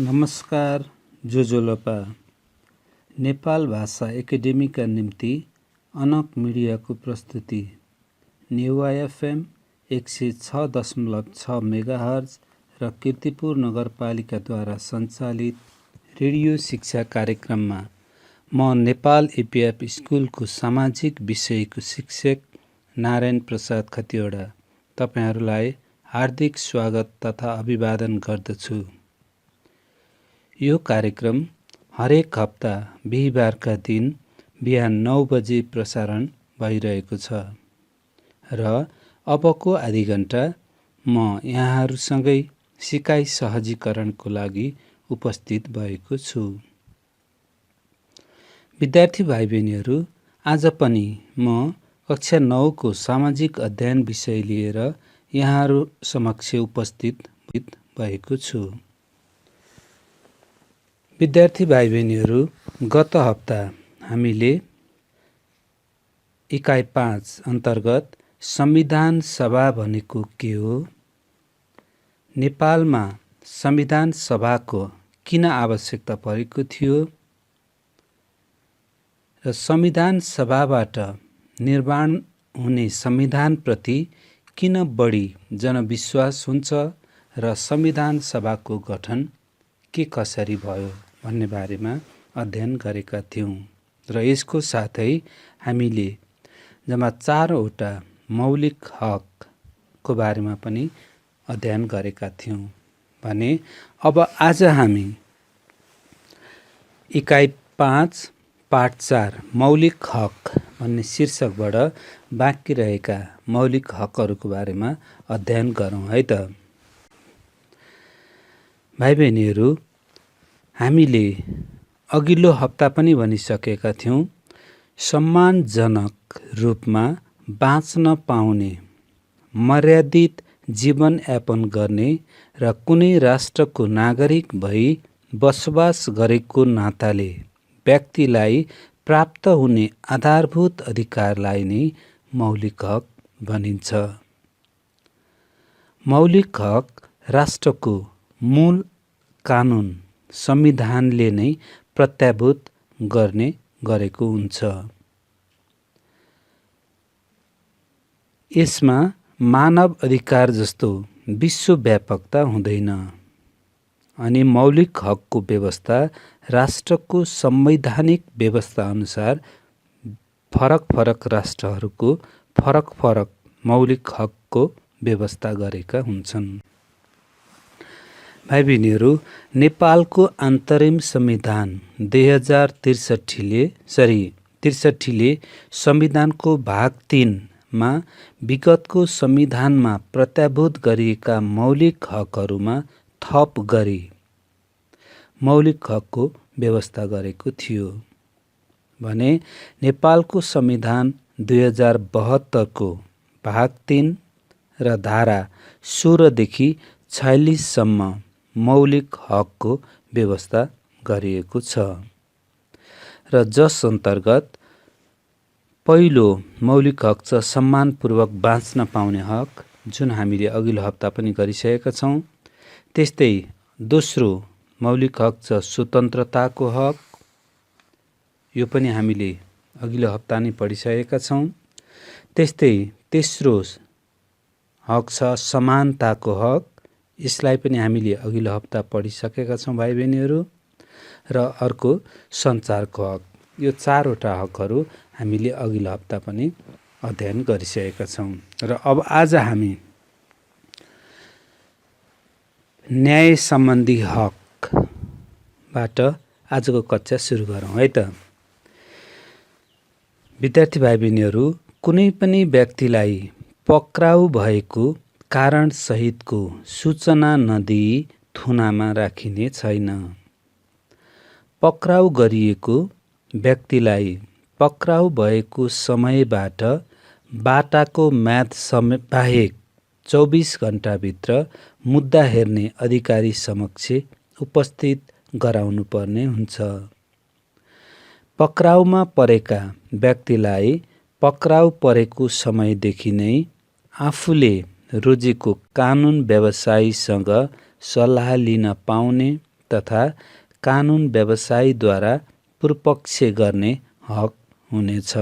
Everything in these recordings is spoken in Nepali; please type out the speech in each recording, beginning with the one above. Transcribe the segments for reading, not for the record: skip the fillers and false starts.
नमस्कार जोजोलपा नेपाल भाषा एकेडेमीका निम्ति अनक मिडियाको प्रस्तुति नेवा एफएम 106.6 मेगाहर्ज र कीर्तिपुर नगरपालिकाद्वारा सञ्चालित रेडियो शिक्षा कार्यक्रममा म नेपाल एपिएफ स्कुलको सामाजिक विषयको शिक्षक नारायण प्रसाद खतिवडा तपाईहरूलाई हार्दिक स्वागत तथा अभिवादन गर्दछु। यो कार्यक्रम हरेक हप्ता बिहीबारका दिन बिहान 9 बजे प्रसारण भइरहेको छ र अबको आधी घण्टा म यहाँहरूसँगै सिकाइ सहजीकरणको लागि उपस्थित भएको छु। विद्यार्थी भाइ बहिनीहरू, आज पनि म कक्षा 9 को सामाजिक अध्ययन विषय लिएर यहाँहरू समक्ष उपस्थित भएको छु। विद्यार्थी भाइ बहिनीहरू, गत हप्ता हामीले इकाइ 5 अन्तर्गत संविधान सभा भनेको के हो, नेपालमा संविधान सभाको किन आवश्यकता परेको थियो र संविधान सभाबाट निर्माण हुने संविधानप्रति किन बढी जनविश्वास हुन्छ र संविधान सभाको गठन के कसरी भयो भन्ने बारेमा अध्ययन गरेका थियौं र यसको साथै हामीले जम्मा 4 वटा मौलिक हकको बारेमा पनि अध्ययन गरेका थियौं भने अब आज हामी इकाइ 5 पाठ 4 मौलिक हक भन्ने शीर्षकबाट बाँकी रहेका मौलिक हकहरूको बारेमा अध्ययन गरौँ है त। भाइ बहिनीहरू, हामीले अघिल्लो हप्ता पनि भनिसकेका थियौं, सम्मानजनक रूपमा बाँच्न पाउने, मर्यादित जीवनयापन गर्ने र कुनै राष्ट्रको नागरिक भई बसोबास गरेको नाताले व्यक्तिलाई प्राप्त हुने आधारभूत अधिकारलाई नै मौलिक हक भनिन्छ। मौलिक हक राष्ट्रको मूल कानुन संविधानले नै प्रत्याभूत गर्ने गरेको हुन्छ। यसमा मानव अधिकार जस्तो विश्वव्यापकता हुँदैन अनि मौलिक हकको व्यवस्था राष्ट्रको संवैधानिक व्यवस्था अनुसार फरक राष्ट्रहरूको फरक मौलिक हकको व्यवस्था गरेका हुन्छन्। भाइ बहिनीहरू, नेपालको अन्तरिम संविधान 2063 ले संविधानको भाग 3 मा विगतको संविधानमा प्रत्याभूत गरिएका मौलिक हकहरूमा थप गरी मौलिक हकको व्यवस्था गरेको थियो भने नेपालको संविधान 2072 को भाग 3 र धारा 16 देखि 46 सम्म मौलिक हकको व्यवस्था गरिएको छ र जस अन्तर्गत पहिलो मौलिक हक छ सम्मानपूर्वक बाँच्न पाउने हक, जुन हामीले अघिल्लो हप्ता पनि गरिसकेका छौं। त्यस्तै दोस्रो मौलिक हक छ स्वतन्त्रताको हक, यो पनि हामीले अघिल्लो हप्ता नै पढिसकेका छौं। त्यस्तै तेस्रो हक छ समानताको हक, यसलाई पनि हामीले अघिल्लो हप्ता पढिसकेका छौं भाइ बहिनीहरू। र अर्को सञ्चारको हक। यो 4 वटा हकहरू हामीले अघिल्लो हप्ता पनि अध्ययन गरिसकेका छौं र अब आज हामी न्याय सम्बन्धी हकबाट आजको कक्षा सुरु गरौँ है त। विद्यार्थी भाइ बहिनीहरू, कुनै पनि व्यक्तिलाई पक्राउ भएको कारण सहितको सूचना नदिई थुनामा राखिने छैन। पक्राउ गरिएको व्यक्तिलाई पक्राउ भएको समयबाट बाटाको म्याद बाहेक 24 घण्टाभित्र मुद्दा हेर्ने अधिकारी समक्ष उपस्थित गराउनुपर्ने हुन्छ। पक्राउमा परेका व्यक्तिलाई पक्राउ परेको समयदेखि नै आफूले रोजेको कानुन व्यवसायीसँग सल्लाह लिन पाउने तथा कानुन व्यवसायीद्वारा पूर्वपक्ष गर्ने हक हुनेछ।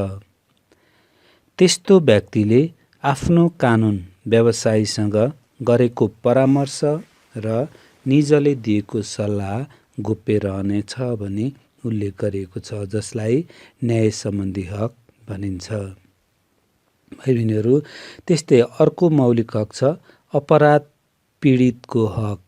त्यस्तो व्यक्तिले आफ्नो कानुन व्यवसायीसँग गरेको परामर्श र निजले दिएको सल्लाह गोप्य रहनेछ भनी उल्लेख गरिएको छ, जसलाई न्याय सम्बन्धी हक भनिन्छ। भाइ-बहिनीहरू, त्यस्तै अर्को मौलिक हक छ अपराध पीडितको हक।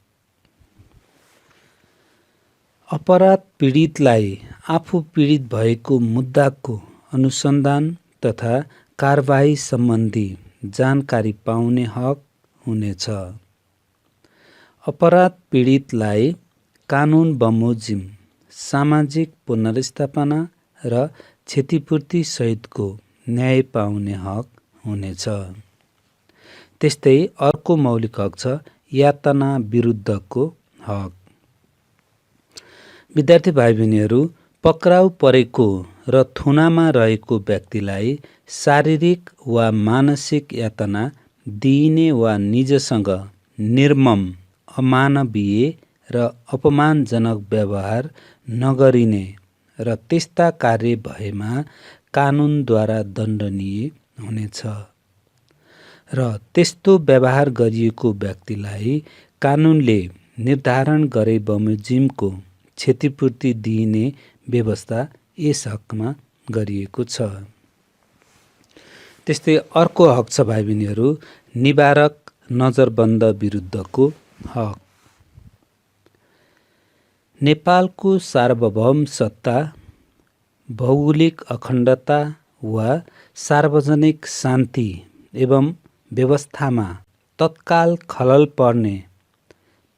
अपराध पीडितलाई आफू पीडित भएको मुद्दाको अनुसन्धान तथा कारबाही सम्बन्धी जानकारी पाउने हक हुनेछ। अपराध पीडितलाई कानुन बमोजिम सामाजिक पुनर्स्थापना र क्षतिपूर्ति सहितको न्याय पाउने हक हुनेछ। त्यस्तै अर्को मौलिक हक छ यातना विरुद्धको हक। विद्यार्थी भाइ-बहिनीहरू, पक्राउ परेको र थुनामा रहेको व्यक्तिलाई शारीरिक वा मानसिक यातना दिइने वा निजसँग निर्मम, अमानवीय र अपमानजनक व्यवहार नगरिने र त्यस्ता कार्य भएमा कानुनद्वारा दण्डनीय हुनेछ र त्यस्तो व्यवहार गरिएको व्यक्तिलाई कानुनले निर्धारण गरे बमोजिमको क्षतिपूर्ति दिइने व्यवस्था यस हकमा गरिएको छ। त्यस्तै अर्को हक छ भाइ-बहिनीहरू निवारक नजरबन्द विरुद्धको हक। नेपालको सार्वभौम सत्ता, भौगोलिक अखण्डता वा सार्वजनिक शान्ति एवं व्यवस्थामा तत्काल खलल पर्ने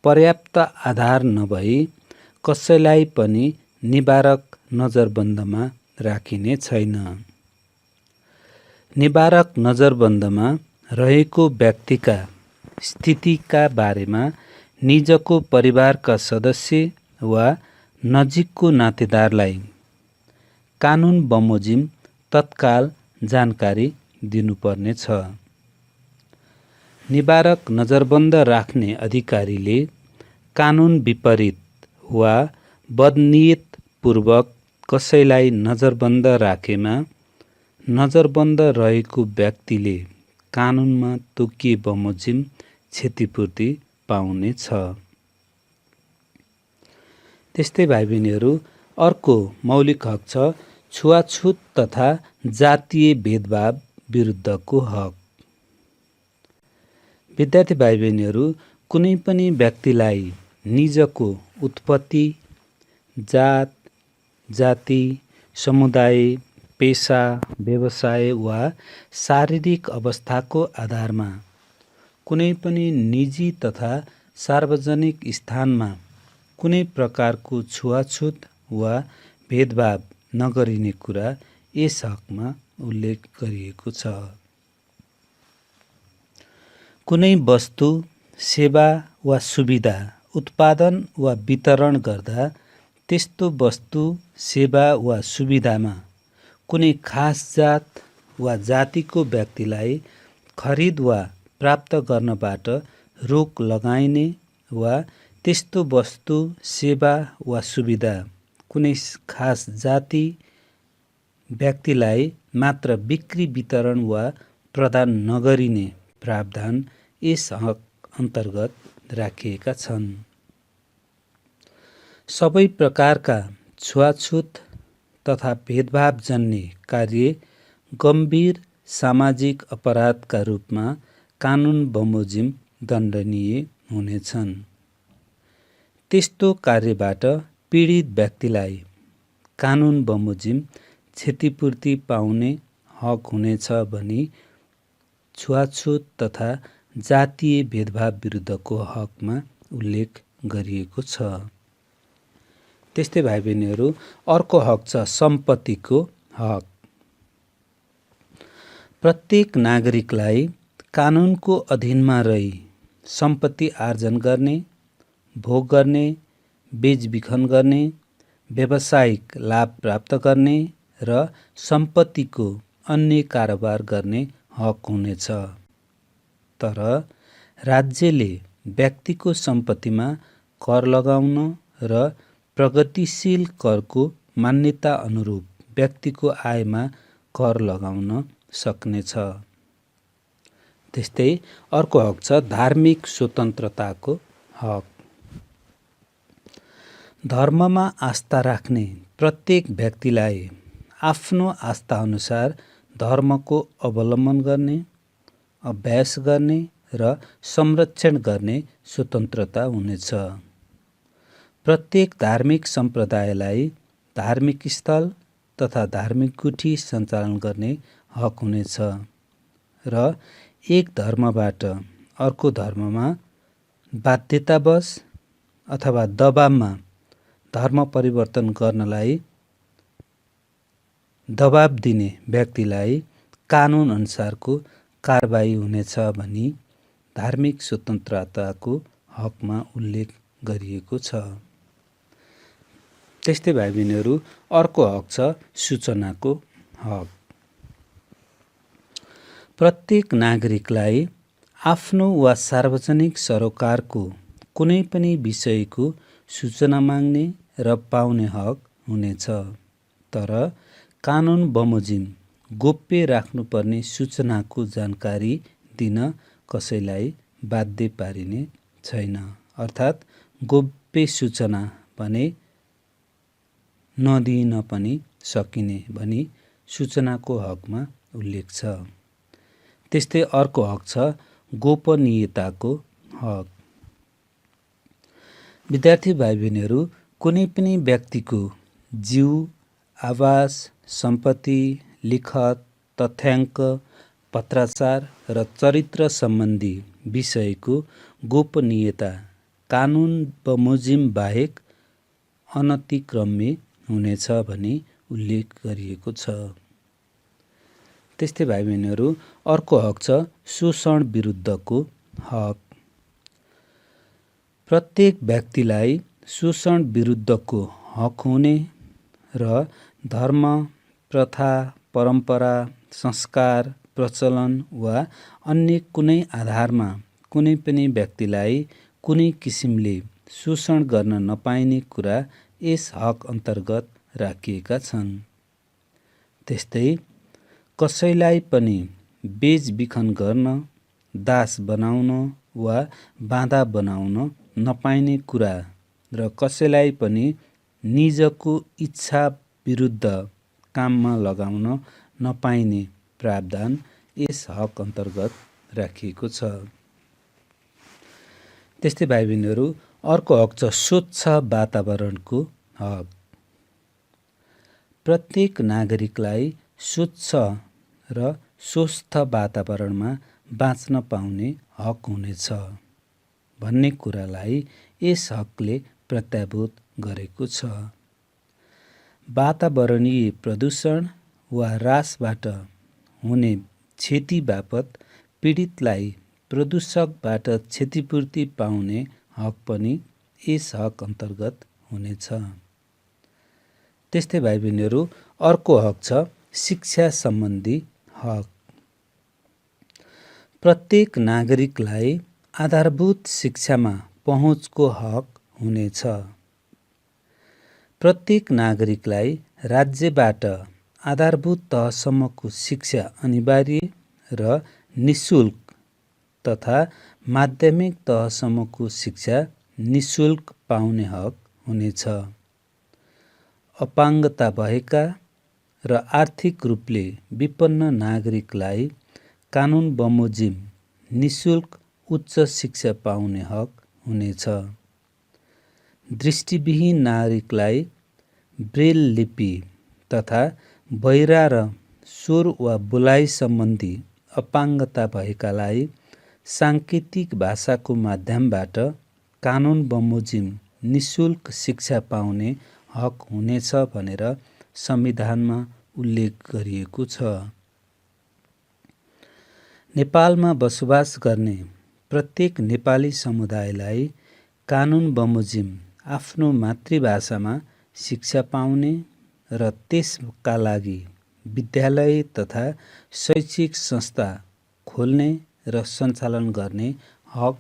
पर्याप्त आधार नभई कसैलाई पनि निवारक नजरबन्दमा राखिने छैन। निवारक नजरबन्दमा रहेको व्यक्तिका स्थितिका बारेमा निजको परिवारका सदस्य वा नजिकको नातेदारलाई कानुन बमोजिम तत्काल जानकारी दिनुपर्ने छ। निवारक नजरबन्द राख्ने अधिकारीले कानुन विपरीत वा बदनियतपूर्वक कसैलाई नजरबन्द राखेमा नजरबन्द रहेको व्यक्तिले कानुनमा तोकिए बमोजिम क्षतिपूर्ति पाउनेछ। त्यस्तै भाइ-बहिनीहरू, अर्को मौलिक हक छ छुवाछुत तथा जातीय भेदभाव विरुद्धको हक। विद्यार्थी भाइ-बहिनीहरू, कुनै पनि व्यक्तिलाई निजको उत्पत्ति, जात, जाति, समुदाय, पेशा, व्यवसाय वा शारीरिक अवस्थाको आधारमा कुनै पनि निजी तथा सार्वजनिक स्थानमा कुनै प्रकारको छुवाछुत वा भेदभाव नगरिने कुरा यस हकमा उल्लेख गरिएको छ। कुनै वस्तु, सेवा वा सुविधा उत्पादन वा वितरण गर्दा त्यस्तो वस्तु, सेवा वा सुविधामा कुनै खास जात वा जातिको व्यक्तिलाई खरिद वा प्राप्त गर्नबाट रोक लगाइने वा त्यस्तो वस्तु, सेवा वा सुविधा कुनै खास जाति व्यक्तिलाई मात्र बिक्री, वितरण वा प्रदान नगरिने प्रावधान यस हक अन्तर्गत राखिएका छन्। सबै प्रकारका छुवाछुत तथा भेदभावजन्य कार्य गम्भीर सामाजिक अपराधका रूपमा कानुन बमोजिम दण्डनीय हुनेछन्। त्यस्तो कार्यबाट पीडित व्यक्तिलाई कानुन बमोजिम क्षतिपूर्ति पाउने हक हुनेछ भनी छुवाछुत तथा जातीय भेदभाव विरुद्धको हकमा उल्लेख गरिएको छ। त्यस्तै भाइ-बहिनीहरू, अर्को हक छ सम्पत्तिको हक। प्रत्येक नागरिकलाई कानुनको अधीनमा रही सम्पत्ति आर्जन गर्ने, भोग गर्ने, बेचबिखन गर्ने, व्यावसायिक लाभ प्राप्त गर्ने र सम्पत्तिको अन्य कारोबार गर्ने हक हुनेछ। तर राज्यले व्यक्तिको सम्पत्तिमा कर लगाउन र प्रगतिशील करको मान्यता अनुरूप व्यक्तिको आयमा कर लगाउन सक्नेछ। त्यस्तै अर्को हक छ धार्मिक स्वतन्त्रताको हक। धर्ममा आस्था राख्ने प्रत्येक व्यक्तिलाई आफ्नो आस्थाअनुसार धर्मको अवलम्बन गर्ने, अभ्यास गर्ने र संरक्षण गर्ने स्वतन्त्रता हुनेछ। प्रत्येक धार्मिक सम्प्रदायलाई धार्मिक स्थल तथा धार्मिक गुठी सञ्चालन गर्ने हक हुनेछ र एक धर्मबाट अर्को धर्ममा बाध्यतावश अथवा दबावमा धर्म परिवर्तन गर्नलाई दबाब दिने व्यक्तिलाई कानुन अनुसारको कारबाही हुनेछ भनी धार्मिक स्वतन्त्रताको हकमा उल्लेख गरिएको छ। त्यस्तै भाइ बहिनीहरू अर्को हक छ सूचनाको हक। प्रत्येक नागरिकलाई आफ्नो वा सार्वजनिक सरोकारको कुनै पनि विषयको सूचना माग्ने र पाउने हक हुनेछ, तर कानुन बमोजिम गोप्य राख्नुपर्ने सूचनाको जानकारी दिन कसैलाई बाध्य पारिने छैन। अर्थात् गोप्य सूचना भने नदिइन पनि सकिने भनी सूचनाको हकमा उल्लेख छ। त्यस्तै अर्को हक छ गोपनीयताको हक। विद्यार्थी भाइ बहिनीहरू कुनै पनि व्यक्तिको जीव, आवास, सम्पत्ति, लिखत, तथ्याङ्क, पत्राचार र चरित्र सम्बन्धी विषयको गोपनीयता कानुन बमोजिम बाहेक अनतिक्रम्य हुनेछ भनी उल्लेख गरिएको छ। त्यस्तै भाइ बहिनीहरू अर्को हक छ शोषण विरुद्धको हक। प्रत्येक व्यक्तिलाई शोषण विरुद्धको हक हुने र धर्म, प्रथा, परम्परा, संस्कार, प्रचलन वा अन्य कुनै आधारमा कुनै पनि व्यक्तिलाई कुनै किसिमले शोषण गर्न नपाइने कुरा यस हक अन्तर्गत राखिएका छन्। त्यस्तै कसैलाई पनि बेचबिखन गर्न, दास बनाउन वा बाधा बनाउन नपाइने कुरा र कसैलाई पनि निजको इच्छा विरुद्ध काममा लगाउन नपाइने प्रावधान यस हक अन्तर्गत राखिएको छ। त्यस्तै भाइ बहिनीहरू अर्को हक छ स्वच्छ वातावरणको हक। प्रत्येक नागरिकलाई स्वच्छ र स्वस्थ वातावरणमा बाँच्न पाउने हक हुनेछ भन्ने कुरालाई यस हकले प्रत्याभूत गरेको छ। वातावरणीय प्रदूषण वा ह्रासबाट हुने क्षति बापत पीडितलाई प्रदूषकबाट क्षतिपूर्ति पाउने हक पनि यस हक अन्तर्गत हुनेछ। त्यस्तै भाइ बहिनीहरू अर्को हक छ शिक्षा सम्बन्धी हक। प्रत्येक नागरिकलाई आधारभूत शिक्षामा पहुँचको हक हुनेछ। प्रत्येक नागरिकलाई राज्यबाट आधारभूत तहसम्मको शिक्षा अनिवार्य र निःशुल्क तथा माध्यमिक तहसम्मको शिक्षा निःशुल्क पाउने हक हुनेछ। अपाङ्गता भएका र आर्थिक रूपले विपन्न नागरिकलाई कानुन बमोजिम निःशुल्क उच्च शिक्षा पाउने हक हुनेछ। दृष्टिविहीन नागरिकलाई ब्रेल लिपि तथा बहिरा र स्वर वा बोलाइ सम्बन्धी अपाङ्गता भएकालाई साङ्केतिक भाषाको माध्यमबाट कानुन बमोजिम निःशुल्क शिक्षा पाउने हक हुनेछ भनेर संविधानमा उल्लेख गरिएको छ। नेपालमा बसोबास गर्ने प्रत्येक नेपाली समुदायलाई कानुन बमोजिम आफ्नो मातृभाषामा शिक्षा पाउने र त्यसका लागि विद्यालय तथा शैक्षिक संस्था खोल्ने र सञ्चालन गर्ने हक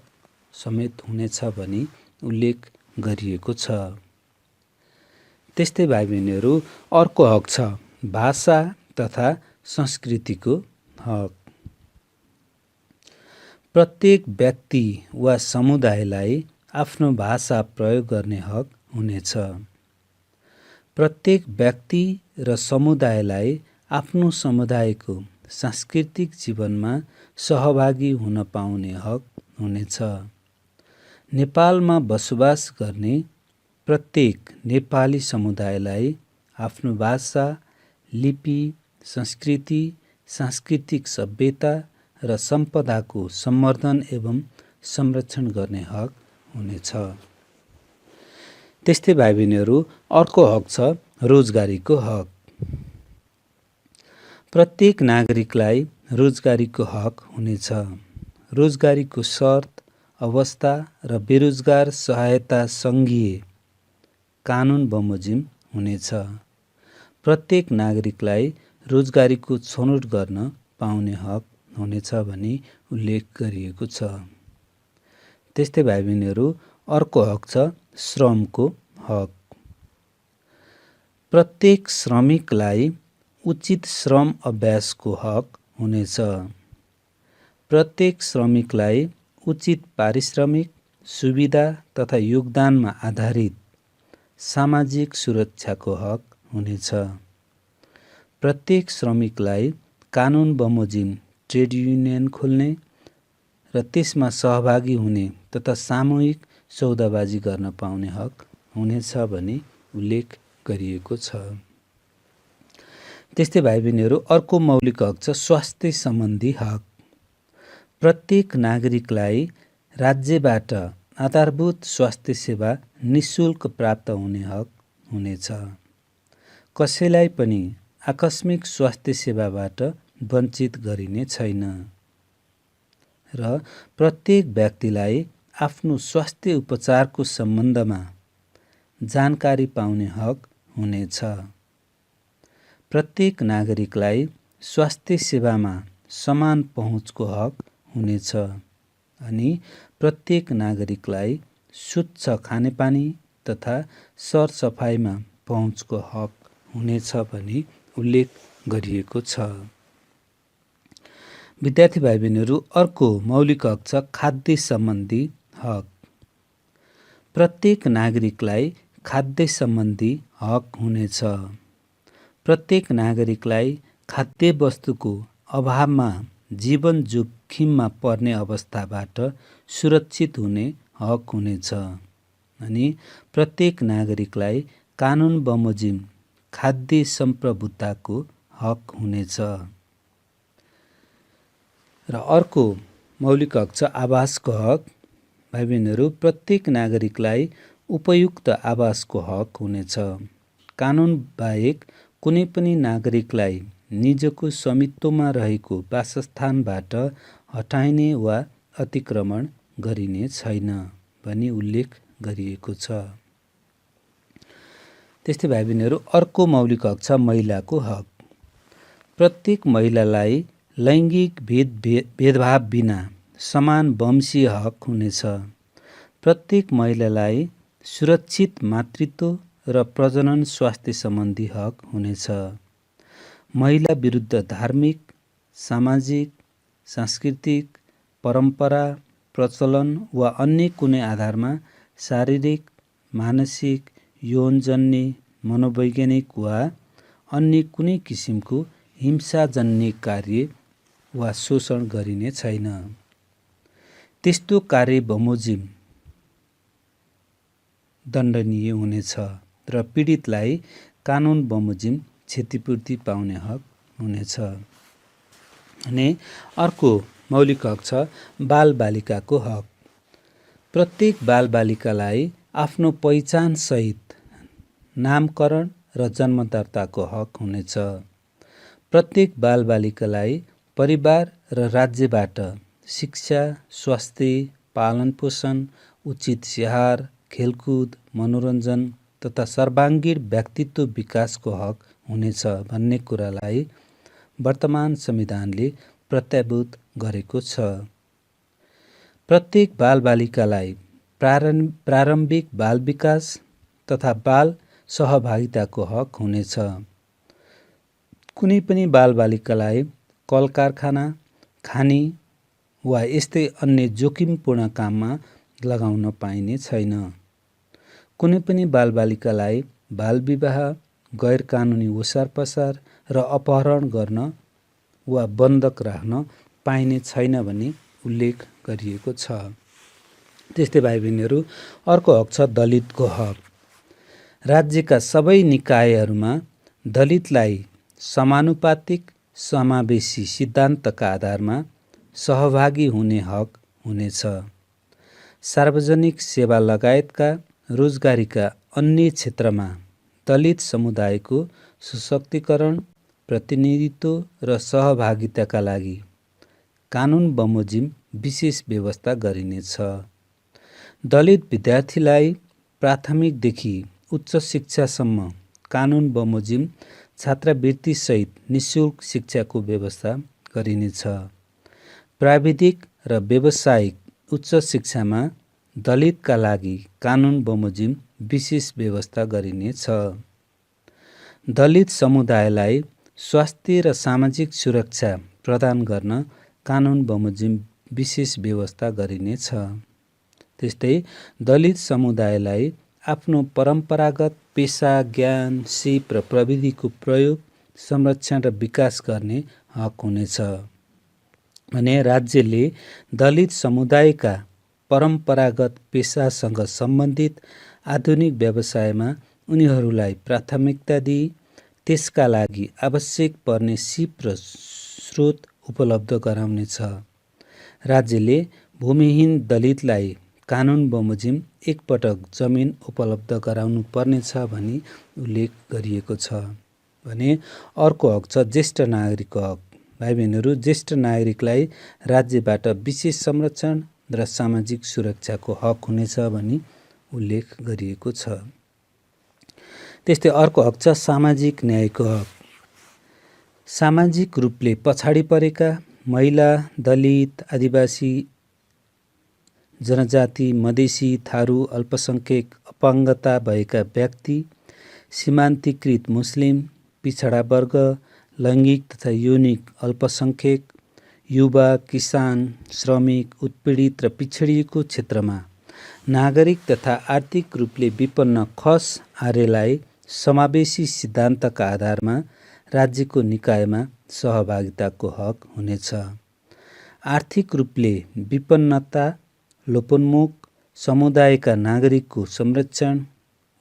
समेत हुनेछ भनी उल्लेख गरिएको छ। त्यस्तै भाइ बहिनीहरू अर्को हक छ भाषा तथा संस्कृतिको हक। प्रत्येक व्यक्ति वा समुदायलाई आफ्नो भाषा प्रयोग गर्ने हक हुनेछ। प्रत्येक व्यक्ति र समुदायलाई आफ्नो समुदायको सांस्कृतिक जीवनमा सहभागी हुन पाउने हक हुनेछ। नेपालमा बसोबास गर्ने प्रत्येक नेपाली समुदायलाई आफ्नो भाषा, लिपि, संस्कृति, सांस्कृतिक सभ्यता र सम्पदाको सम्वर्धन एवं संरक्षण गर्ने हक हुनेछ। त्यस्तै भाइ बहिनीहरू अर्को हक छ रोजगारीको हक। प्रत्येक नागरिकलाई रोजगारीको हक हुनेछ। रोजगारीको शर्त, अवस्था र बेरोजगार सहायता सङ्घीय कानुन बमोजिम हुनेछ। प्रत्येक नागरिकलाई रोजगारीको छनौट गर्न पाउने हक हुनेछ भनी उल्लेख गरिएको छ। त्यस्तै भाइ बहिनीहरू अर्को हक छ श्रमको हक। प्रत्येक श्रमिकलाई उचित श्रम अभ्यासको हक हुनेछ। प्रत्येक श्रमिकलाई उचित पारिश्रमिक, सुविधा तथा योगदानमा आधारित सामाजिक सुरक्षाको हक हुनेछ। प्रत्येक श्रमिकलाई कानुन बमोजिम ट्रेड युनियन खोल्ने र त्यसमा सहभागी हुने तथा सामूहिक सौदाबाजी गर्न पाउने हक हुनेछ भनी उल्लेख गरिएको छ। त्यस्तै भाइ बहिनीहरू अर्को मौलिक हक छ स्वास्थ्य सम्बन्धी हक। प्रत्येक नागरिकलाई राज्यबाट आधारभूत स्वास्थ्य सेवा निःशुल्क प्राप्त हुने हक हुनेछ। कसैलाई पनि आकस्मिक स्वास्थ्य सेवाबाट वञ्चित गरिने छैन र प्रत्येक व्यक्तिलाई आफ्नो स्वास्थ्य उपचारको सम्बन्धमा जानकारी पाउने हक हुनेछ। प्रत्येक नागरिकलाई स्वास्थ्य सेवामा समान पहुँचको हक हुनेछ अनि प्रत्येक नागरिकलाई स्वच्छ खानेपानी तथा सरसफाइमा पहुँचको हक हुनेछ भनी उल्लेख गरिएको छ। विद्यार्थी भाइ बहिनीहरू अर्को मौलिक हक छ खाद्य सम्बन्धी हक। प्रत्येक नागरिकलाई खाद्य सम्बन्धी हक हुनेछ। प्रत्येक नागरिकलाई खाद्य वस्तुको अभावमा जीवन जोखिममा पर्ने अवस्थाबाट सुरक्षित हुने हक हुनेछ अनि प्रत्येक नागरिकलाई कानुन बमोजिम खाद्य सम्प्रभुताको हक हुनेछ। र अर्को मौलिक हक छ आवासको हक। भाइ बहिनीहरू प्रत्येक नागरिकलाई उपयुक्त आवासको हक हुनेछ। कानुन बाहेक कुनै पनि नागरिकलाई निजको स्वामित्वमा रहेको वासस्थानबाट हटाइने वा अतिक्रमण गरिने छैन भनी उल्लेख गरिएको छ। त्यस्तै भाइ बहिनीहरू अर्को मौलिक हक छ महिलाको हक। प्रत्येक महिलालाई लैङ्गिक भेदभाव बिना समान वंशीय हक हुनेछ। प्रत्येक महिलालाई सुरक्षित मातृत्व र प्रजनन स्वास्थ्य सम्बन्धी हक हुनेछ। महिला विरुद्ध धार्मिक, सामाजिक, सांस्कृतिक, परम्परा, प्रचलन वा अन्य कुनै आधारमा शारीरिक, मानसिक, यौनजन्य, मनोवैज्ञानिक वा अन्य कुनै किसिमको हिंसाजन्य कार्य वा शोषण गरिने छैन। त्यस्तो कार्य बमोजिम दण्डनीय हुनेछ र पीडितलाई कानुन बमोजिम क्षतिपूर्ति पाउने हक हुनेछ। अनि अर्को मौलिक हक छ बालबालिकाको हक। प्रत्येक बालबालिकालाई आफ्नो पहिचानसहित नामकरण र जन्मदर्ताको हक हुनेछ। प्रत्येक बालबालिकालाई परिवार र राज्यबाट शिक्षा, स्वास्थ्य, पालनपोषण, उचित स्याहार, खेलकुद, मनोरञ्जन तथा सर्वाङ्गीण व्यक्तित्व विकासको हक हुनेछ भन्ने कुरालाई वर्तमान संविधानले प्रत्याभूत गरेको छ। प्रत्येक बालबालिकालाई प्रारम्भिक बाल विकास तथा बाल सहभागिताको हक हुनेछ। कुनै पनि बालबालिकालाई कल कारखाना, खानी वा यस्तै अन्य जोखिमपूर्ण काममा लगाउन पाइने छैन। कुनै पनि बालबालिकालाई बालविवाह, गैर कानुनी ओसार पसार र अपहरण गर्न वा बन्धक राख्न पाइने छैन भनी उल्लेख गरिएको छ। त्यस्तै भाइ बहिनीहरू, अर्को हक छ दलितको हक। राज्यका सबै निकायहरूमा दलितलाई समानुपातिक समावेशी सिद्धान्तका आधारमा सहभागी हुने हक हुनेछ। सार्वजनिक सेवा लगायतका रोजगारीका अन्य क्षेत्रमा दलित समुदायको सशक्तिकरण, प्रतिनिधित्व र सहभागिताका लागि कानुन बमोजिम विशेष व्यवस्था गरिनेछ। दलित विद्यार्थीलाई प्राथमिकदेखि उच्च शिक्षासम्म कानुन बमोजिम छात्रवृत्तिसहित निःशुल्क शिक्षाको व्यवस्था गरिनेछ। प्राविधिक र व्यावसायिक उच्च शिक्षामा दलितका लागि कानुन बमोजिम विशेष व्यवस्था गरिनेछ। दलित समुदायलाई स्वास्थ्य र सामाजिक सुरक्षा प्रदान गर्न कानुन बमोजिम विशेष व्यवस्था गरिनेछ। त्यस्तै दलित समुदायलाई आफ्नो परम्परागत पेसा, ज्ञान, सिप र प्रविधिको प्रयोग, संरक्षण र विकास गर्ने हक हुनेछ। भने राज्यले दलित समुदायका परम्परागत पेसासँग सम्बन्धित आधुनिक व्यवसायमा उनीहरूलाई प्राथमिकता दिई त्यसका लागि आवश्यक पर्ने सिप र स्रोत उपलब्ध गराउनेछ। राज्यले भूमिहीन दलितलाई कानुन बमोजिम एकपटक जमिन उपलब्ध गराउनु पर्नेछ भनी उल्लेख गरिएको छ। भने अर्को हक छ ज्येष्ठ नागरिकको हक। भाइ बहिनीहरू, ज्येष्ठ नागरिकलाई राज्यबाट विशेष संरक्षण र सामाजिक सुरक्षाको हक हुनेछ भनी उल्लेख गरिएको छ। त्यस्तै अर्को हक छ सामाजिक न्यायको हक। सामाजिक रूपले पछाडि परेका महिला, दलित, आदिवासी जनजाति, मधेसी, थारू, अल्पसंख्यक, अपाङ्गता भएका व्यक्ति, सीमान्तकृत मुस्लिम, पिछडा वर्ग, लैङ्गिक तथा यौनिक अल्पसंख्यक, युवा, किसान, श्रमिक, उत्पीडित र पिछडिएको क्षेत्रमा नागरिक तथा आर्थिक रूपले विपन्न खस आर्यलाई समावेशी सिद्धान्तका आधारमा राज्यको निकायमा सहभागिताको हक हुनेछ। आर्थिक रूपले विपन्नता, लोपोन्मुख समुदायका नागरिकको संरक्षण,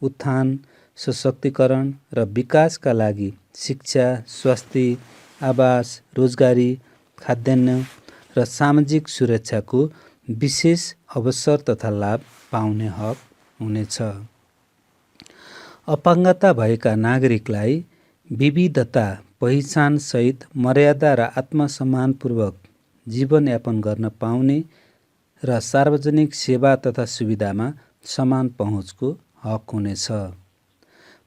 उत्थान, सशक्तिकरण र विकासका लागि शिक्षा, स्वास्थ्य, आवास, रोजगारी, खाद्यान्न र सामाजिक सुरक्षाको विशेष अवसर तथा लाभ पाउने हक हुनेछ। अपाङ्गता भएका नागरिकलाई विविधता पहिचानसहित मर्यादा र आत्मसम्मानपूर्वक जीवनयापन गर्न पाउने र सार्वजनिक सेवा तथा सुविधामा समान पहुँचको हक हुनेछ।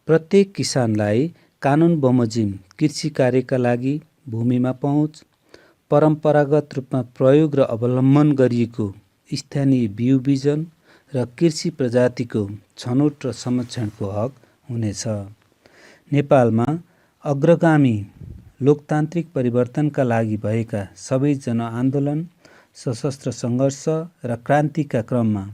प्रत्येक किसानलाई कानुन बमोजिम कृषि कार्यका लागि भूमिमा पहुँच, परम्परागत रूपमा प्रयोग र अवलम्बन गरिएको स्थानीय बिउ बिजन र कृषि प्रजातिको छनौट र संरक्षणको हक हुनेछ। नेपालमा अग्रगामी लोकतान्त्रिक परिवर्तनका लागि भएका सबै जनआन्दोलन, सशस्त्र सङ्घर्ष र क्रान्तिका क्रममा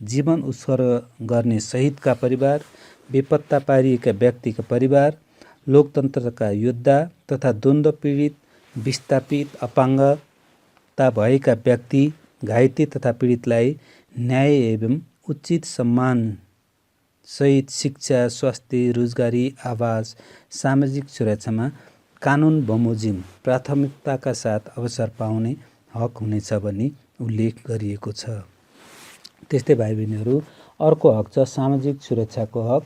जीवन उत्सर्ग गर्ने शहीदका परिवार, बेपत्ता पारिएका व्यक्तिका परिवार, लोकतन्त्रका योद्धा तथा द्वन्द्व पीडित, विस्थापित, अपाङ्गता भएका व्यक्ति, घाइते तथा पीडितलाई न्याय एवं उचित सम्मान सहित शिक्षा, स्वास्थ्य, रोजगारी, आवास, सामाजिक सुरक्षामा कानुन बमोजिम प्राथमिकताका साथ अवसर पाउने हक हुनेछ भनी उल्लेख गरिएको छ। त्यस्तै भाइ बहिनीहरू, अर्को हक छ सामाजिक सुरक्षाको हक।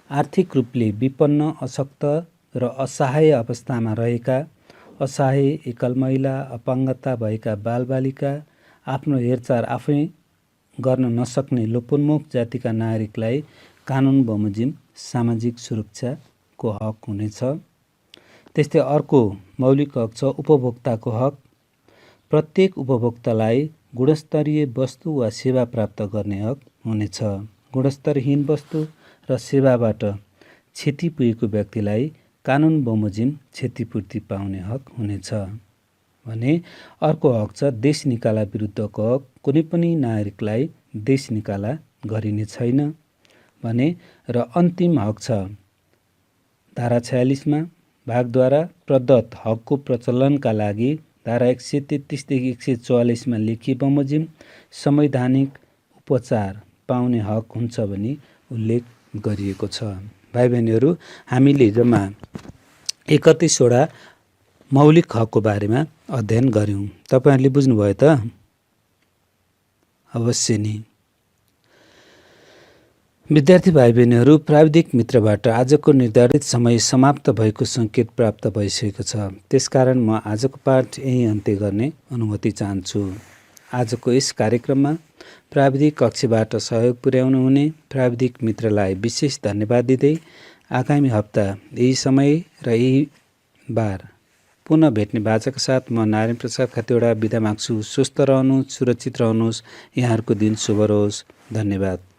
आर्थिक रूपले विपन्न, अशक्त र असहाय अवस्थामा रहेका, असहाय, एकल महिला, अपाङ्गता भएका बालबालिका, आफ्नो हेरचाह आफै गर्न नसक्ने लोपोन्मुख जातिका नागरिकलाई कानुन बमोजिम सामाजिक सुरक्षाको हक हुनेछ। त्यस्तै अर्को मौलिक हक छ उपभोक्ताको हक। प्रत्येक उपभोक्तालाई गुणस्तरीय वस्तु वा सेवा प्राप्त गर्ने हक हुनेछ। गुणस्तरहीन वस्तु र सेवाबाट क्षति पुगेको व्यक्तिलाई कानुन बमोजिम क्षतिपूर्ति पाउने हक हुनेछ भने अर्को हक छ देश निकाला विरुद्धको हक। कुनै पनि नागरिकलाई देश निकाला गरिने छैन भने र अन्तिम हक छ धारा 46 मा भागद्वारा प्रदत्त हकको प्रचलनका लागि धारा 133 देखि 144 मा लेखी बमोजिम संवैधानिक उपचार पाउने हक हुन्छ भनी उल्लेख गरिएको छ। भाइ बहिनीहरू, हामीले जम्मा 31 वटा मौलिक हकको बारेमा अध्ययन गर्यौं। तपाईहरुले बुझ्नुभयो त? अवश्य नि। विद्यार्थी भाइ बहिनीहरू, प्राविधिक मित्रबाट आजको निर्धारित समय समाप्त भएको संकेत प्राप्त भइसकेको छ। त्यसकारण म आजको पाठ यही अन्त्य गर्ने अनुमति चाहन्छु। आजको यस कार्यक्रममा प्राविधिक कक्षबाट सहयोग पुर्याउनु हुने प्राविधिक मित्रलाई विशेष धन्यवाद दिँदै आगामी हप्ता यही समय र यही बार पुनः भेट्ने बाचाका साथ म नारायण प्रसाद खतिवडा बिदा माग्छु। स्वस्थ रहनुहोस्, सुरक्षित रहनुहोस्। यहाँहरूको दिन शुभ रहोस्। धन्यवाद।